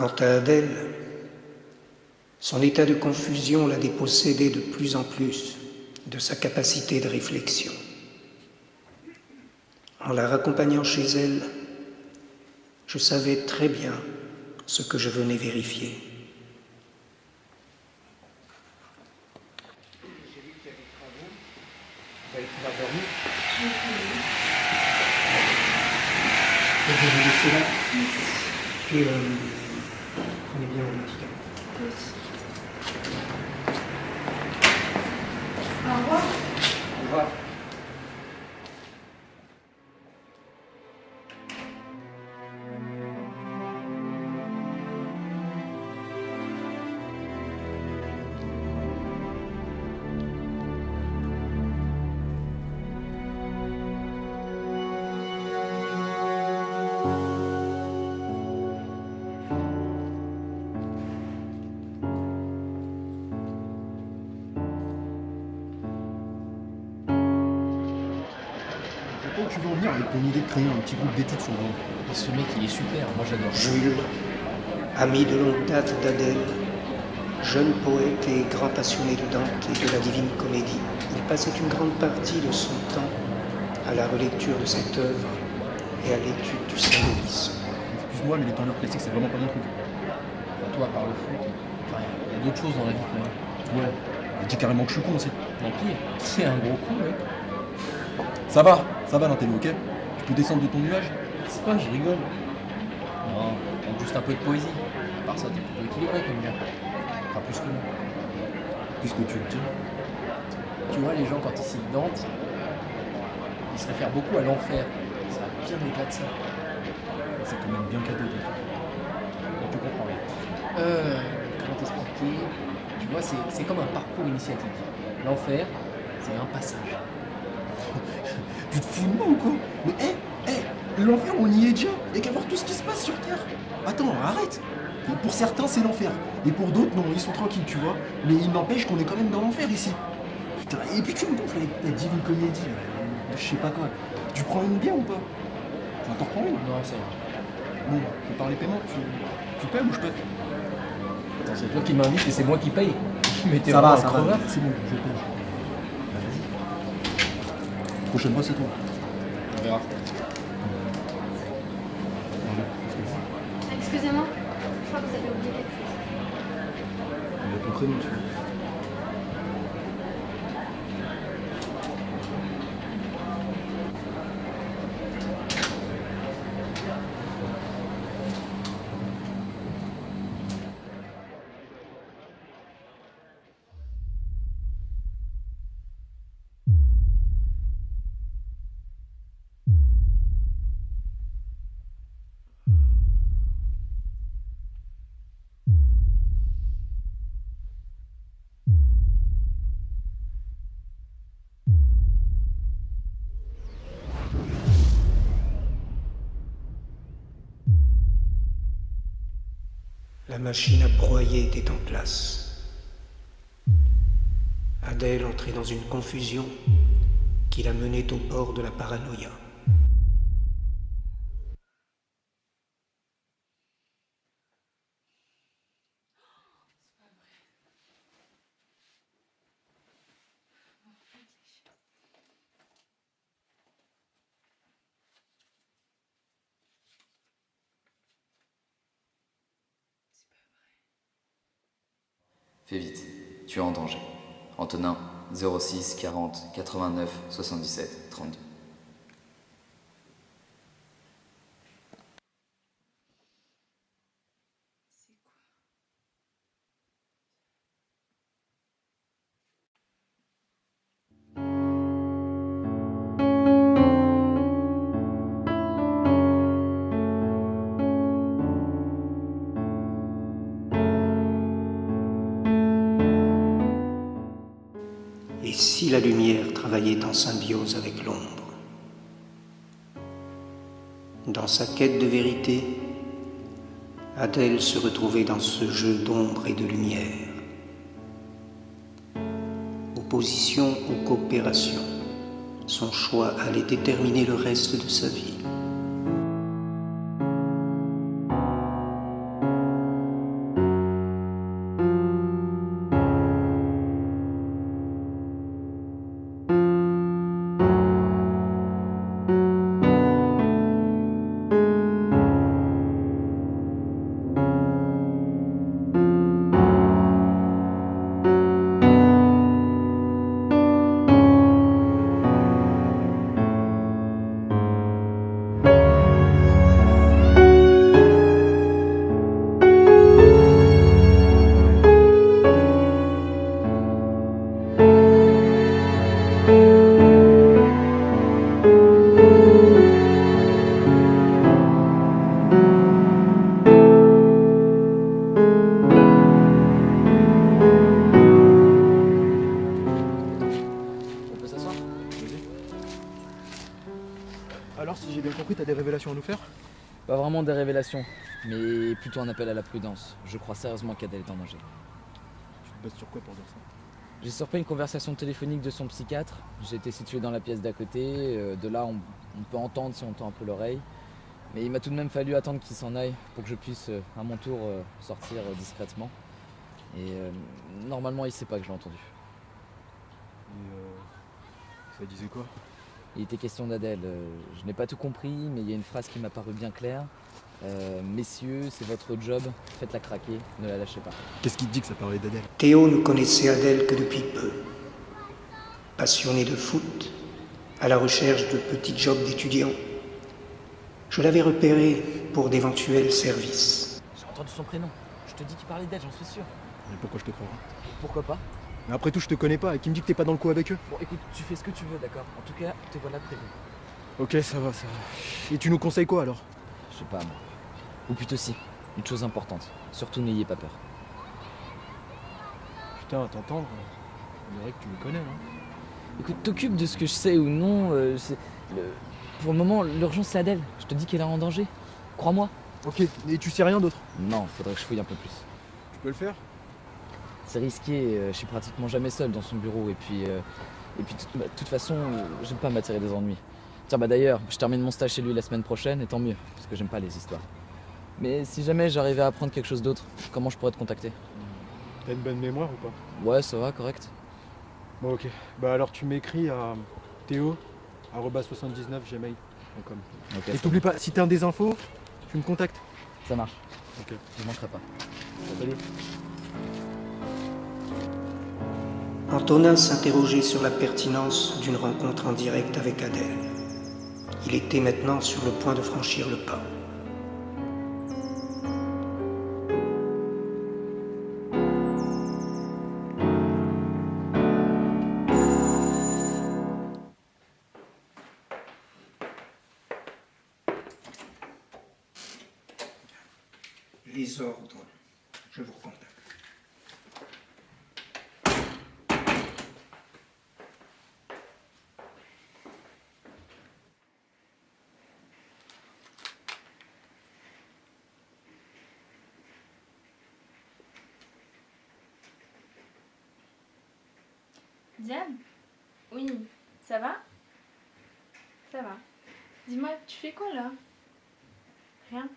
Quant à Adèle, son état de confusion la dépossédait de plus en plus de sa capacité de réflexion. En la raccompagnant chez elle, je savais très bien ce que je venais vérifier. J'ai vu qu'il y a des travaux. Vous allez pouvoir dormir. Et je vais vous laisser là. Puis, prenez bien vos médicaments. Au revoir. Au revoir. Où tu veux en venir avec ton idée de créer un petit groupe d'études sur Dante? Ce mec, il est super, moi j'adore. Jules, ami de longue date d'Adèle, jeune poète et grand passionné de Dante et de la Divine Comédie, il passait une grande partie de son temps à la relecture de cette œuvre et à l'étude du symbolisme. Excuse-moi, mais les tendeurs classiques, c'est vraiment pas mon truc. Enfin, toi, par le foot, enfin, il y a d'autres choses dans la vie que moi. Ouais. Je dis carrément que je suis con aussi. Tant pis, c'est un gros coup, mec. Ça va l'intello, ok? Tu peux descendre de ton nuage? C'est pas, je rigole. Non, donc juste un peu de poésie. À part ça, t'es plutôt équilibré comme bien. Enfin, plus que moi. Puisque tu le dis. Tu vois, les gens, quand ils citent Dante, ils se réfèrent beaucoup à l'enfer. Ça va bien au-delà de ça. C'est quand même bien cadeau. Donc tu comprends rien. Comment t'expliquer? Tu vois, c'est comme un parcours initiatique. L'enfer, c'est un passage. Tu te fous de moi ou quoi? Mais l'enfer, on y est déjà. Y'a qu'à voir tout ce qui se passe sur Terre. Attends, arrête. Et pour certains, c'est l'enfer. Et pour d'autres, non, ils sont tranquilles, tu vois. Mais il n'empêche qu'on est quand même dans l'enfer ici. Putain, et puis tu me gonfles avec ta Divine Comédie. Je sais pas quoi. Tu prends une bière ou pas? Enfin, t'en reprends une? Non, ça va. Bon, on parle des paiements. Tu payes ou je paye? Attends, c'est toi qui m'invites et c'est moi qui paye. Mais t'es Ça vraiment va, un ça va. crevard. C'est bon, je paye. Bah, vas-y. Prochaine fois, c'est toi. On verra. Excusez-moi, je crois que vous avez oublié quelque chose. Il y a ton prénom dessus. La machine à broyer était en place. Adèle entrait dans une confusion qui la menait au bord de la paranoïa. Fais vite, tu es en danger. Antonin, 06 40 89 77 32. Et si la lumière travaillait en symbiose avec l'ombre? Dans sa quête de vérité, Adèle se retrouvait dans ce jeu d'ombre et de lumière. Opposition ou coopération, son choix allait déterminer le reste de sa vie. j'avais compris, t'as des révélations à nous faire? Pas vraiment des révélations, mais plutôt un appel à la prudence. Je crois sérieusement qu'Adèle est en danger. Tu te bases sur quoi pour dire ça? J'ai surpris une conversation téléphonique de son psychiatre. J'ai été situé dans la pièce d'à côté. De là, on peut entendre si on tend un peu l'oreille. Mais il m'a tout de même fallu attendre qu'il s'en aille pour que je puisse, à mon tour, sortir discrètement. Et normalement, il sait pas que je l'ai entendu. Et ça disait quoi? Il était question d'Adèle. Je n'ai pas tout compris, mais il y a une phrase qui m'a paru bien claire. Messieurs, c'est votre job, faites-la craquer, ne la lâchez pas. Qu'est-ce qui te dit que ça parlait d'Adèle? Théo ne connaissait Adèle que depuis peu. Passionné de foot, à la recherche de petits jobs d'étudiant, je l'avais repéré pour d'éventuels services. J'ai entendu son prénom. Je te dis qu'il parlait d'elle, j'en suis sûr. Mais pourquoi je te croirais? Pourquoi pas? Mais après tout, je te connais pas, et qui me dit que t'es pas dans le coup avec eux? Bon, écoute, tu fais ce que tu veux, d'accord? En tout cas, te voilà prévu. Ok, ça va, ça va. Et tu nous conseilles quoi alors? Je sais pas, moi. Ou plutôt si, une chose importante. Surtout n'ayez pas peur. Putain, à t'entendre, on dirait que tu me connais, hein. Écoute, t'occupes de ce que je sais ou non. Pour le moment, l'urgence c'est Adèle. Je te dis qu'elle est en danger. Crois-moi. Ok, et tu sais rien d'autre? Non, faudrait que je fouille un peu plus. Tu peux le faire? C'est risqué, je suis pratiquement jamais seul dans son bureau. Et puis de toute façon, j'aime pas m'attirer des ennuis. Tiens, bah d'ailleurs, je termine mon stage chez lui la semaine prochaine, et tant mieux, parce que j'aime pas les histoires. Mais si jamais j'arrivais à apprendre quelque chose d'autre, comment je pourrais te contacter? T'as une bonne mémoire ou pas? Ouais, ça va, correct. Bon, ok. Bah alors tu m'écris à théo@79gmail.com. Ok, Et t'oublies pas, si t'as des infos, tu me contactes. ça marche. Ok. Je manquerai pas. Salut. Antonin s'interrogeait sur la pertinence d'une rencontre en direct avec Adèle. Il était maintenant sur le point de franchir le pas. Les ordres, je vous recontacte. Diane? Oui, ça va? Ça va. Dis-moi, tu fais quoi là? Rien.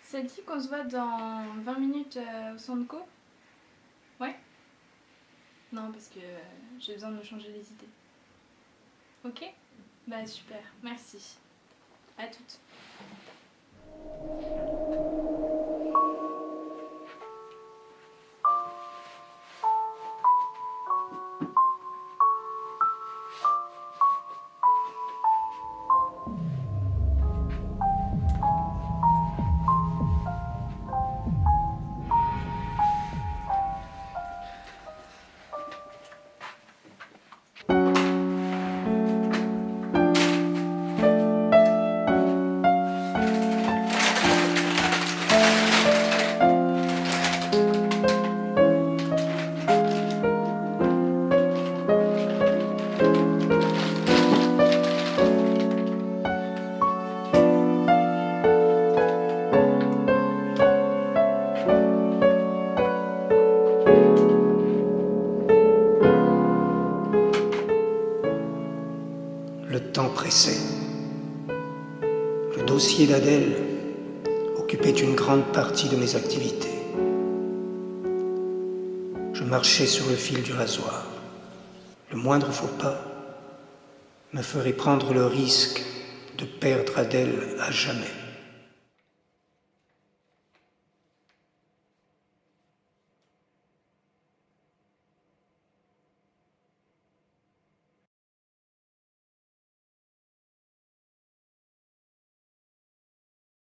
Ça dit qu'on se voit dans 20 minutes au Centre Co? Ouais? Non, parce que j'ai besoin de me changer les idées. Ok? Bah super, merci. À toutes. Le temps pressait. Le dossier d'Adèle occupait une grande partie de mes activités. Je marchais sur le fil du rasoir. Le moindre faux pas me ferait prendre le risque de perdre Adèle à jamais.